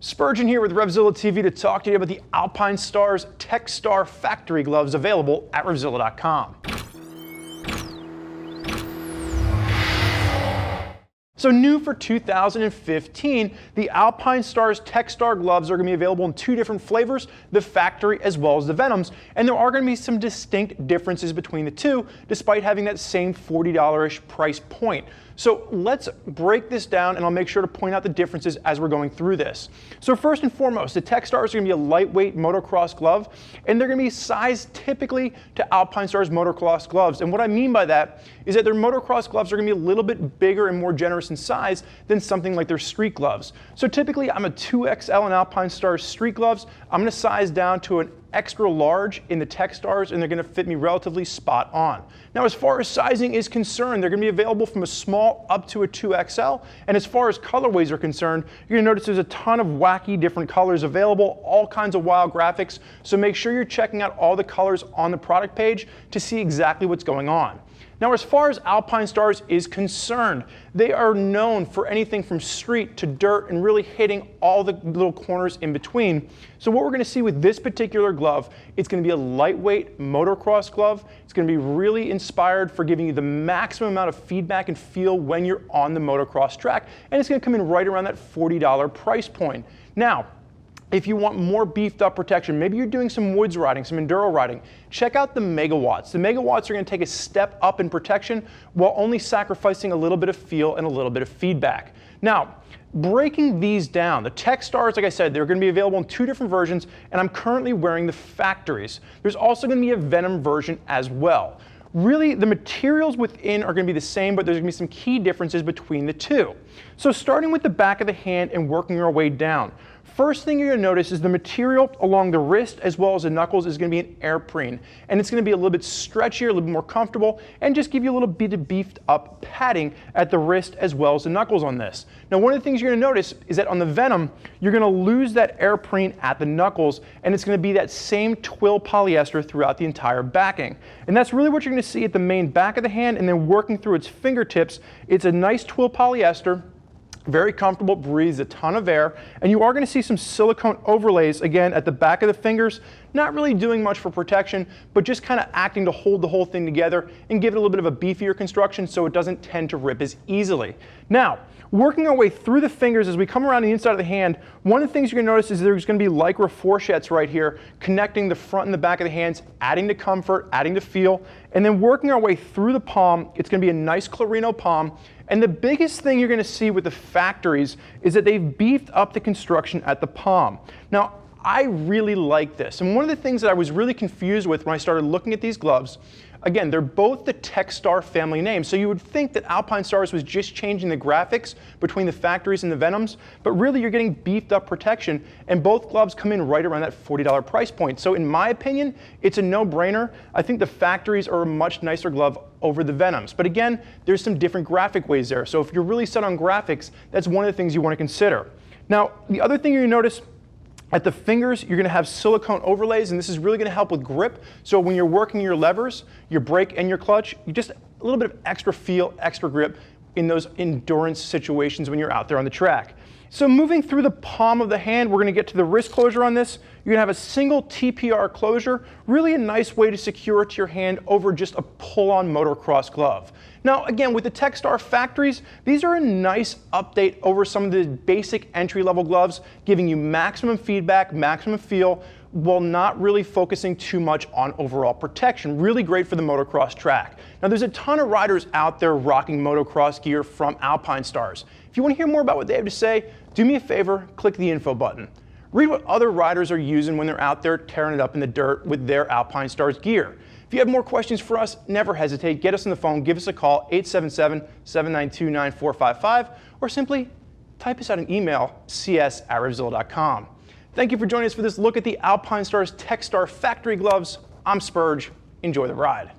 Spurgeon here with RevZilla TV to talk to you about the Alpinestars Techstar Factory Gloves available at RevZilla.com. So new for 2015, the Alpinestars Techstar Gloves are going to be available in two different flavors, the factory as well as the Venoms, and there are going to be some distinct differences between the two, despite having that same $40-ish price point. So let's break this down, and I'll make sure to point out the differences as we're going through this. So first and foremost, the Techstars are going to be a lightweight motocross glove, and they're going to be sized typically to Alpinestars motocross gloves. And what I mean by that is that their motocross gloves are going to be a little bit bigger and more generous in size than something like their street gloves. So typically I'm a 2XL in Alpinestars street gloves. I'm going to size down to an extra large in the Techstars, and they're going to fit me relatively spot on. Now, as far as sizing is concerned, they're going to be available from a small up to a 2XL, and as far as colorways are concerned, you're going to notice there's a ton of wacky different colors available, all kinds of wild graphics, so make sure you're checking out all the colors on the product page to see exactly what's going on. Now, as far as Alpinestars is concerned, they are known for anything from street to dirt and really hitting all the little corners in between. So what we're going to see with this particular glove, it's going to be a lightweight motocross glove. It's going to be really inspired for giving you the maximum amount of feedback and feel when you're on the motocross track, and it's going to come in right around that $40 price point. Now, if you want more beefed up protection, maybe you're doing some woods riding, some enduro riding, check out the megawatts. The megawatts are going to take a step up in protection while only sacrificing a little bit of feel and a little bit of feedback. Now, breaking these down, the Techstars, like I said, they're going to be available in two different versions, and I'm currently wearing the factories. There's also going to be a Venom version as well. Really, the materials within are going to be the same, but there's going to be some key differences between the two. So starting with the back of the hand and working our way down. First thing you're going to notice is the material along the wrist as well as the knuckles is going to be an Airprene, and it's going to be a little bit stretchier, a little bit more comfortable, and just give you a little bit of beefed up padding at the wrist as well as the knuckles on this. Now, one of the things you're going to notice is that on the Venom, you're going to lose that Airprene at the knuckles, and it's going to be that same twill polyester throughout the entire backing. And that's really what you're going to see at the main back of the hand, and then working through its fingertips, it's a nice twill polyester. Very comfortable, breathes a ton of air, and you are going to see some silicone overlays again at the back of the fingers, not really doing much for protection, but just kind of acting to hold the whole thing together and give it a little bit of a beefier construction so it doesn't tend to rip as easily. Now, working our way through the fingers as we come around the inside of the hand, one of the things you're going to notice is there's going to be lycra fourchettes right here connecting the front and the back of the hands, adding to comfort, adding to feel, and then working our way through the palm. It's going to be a nice Clarino palm. And the biggest thing you're going to see with the factories is that they've beefed up the construction at the palm. Now, I really like this. And one of the things that I was really confused with when I started looking at these gloves, again, they're both the Techstar family names. So you would think that Alpinestars was just changing the graphics between the factories and the Venoms, but really you're getting beefed up protection, and both gloves come in right around that $40 price point. So in my opinion, it's a no-brainer. I think the factories are a much nicer glove over the Venoms. But again, there's some different graphic ways there. So if you're really set on graphics, that's one of the things you want to consider. Now, the other thing you're going to notice at the fingers, you're going to have silicone overlays, and this is really going to help with grip. So when you're working your levers, your brake and your clutch, you just a little bit of extra feel, extra grip in those endurance situations when you're out there on the track. So moving through the palm of the hand, we're going to get to the wrist closure on this. You're going to have a single TPR closure, really a nice way to secure it to your hand over just a pull-on motocross glove. Now, again, with the Techstar factories, these are a nice update over some of the basic entry-level gloves, giving you maximum feedback, maximum feel, while not really focusing too much on overall protection. Really great for the motocross track. Now, there's a ton of riders out there rocking motocross gear from Alpinestars. If you want to hear more about what they have to say, do me a favor, click the info button. Read what other riders are using when they're out there tearing it up in the dirt with their Alpinestars gear. If you have more questions for us, never hesitate. Get us on the phone, give us a call, 877-792-9455, or simply type us out an email, cs@revzilla.com. Thank you for joining us for this look at the Alpinestars Techstar Factory Gloves. I'm Spurge. Enjoy the ride.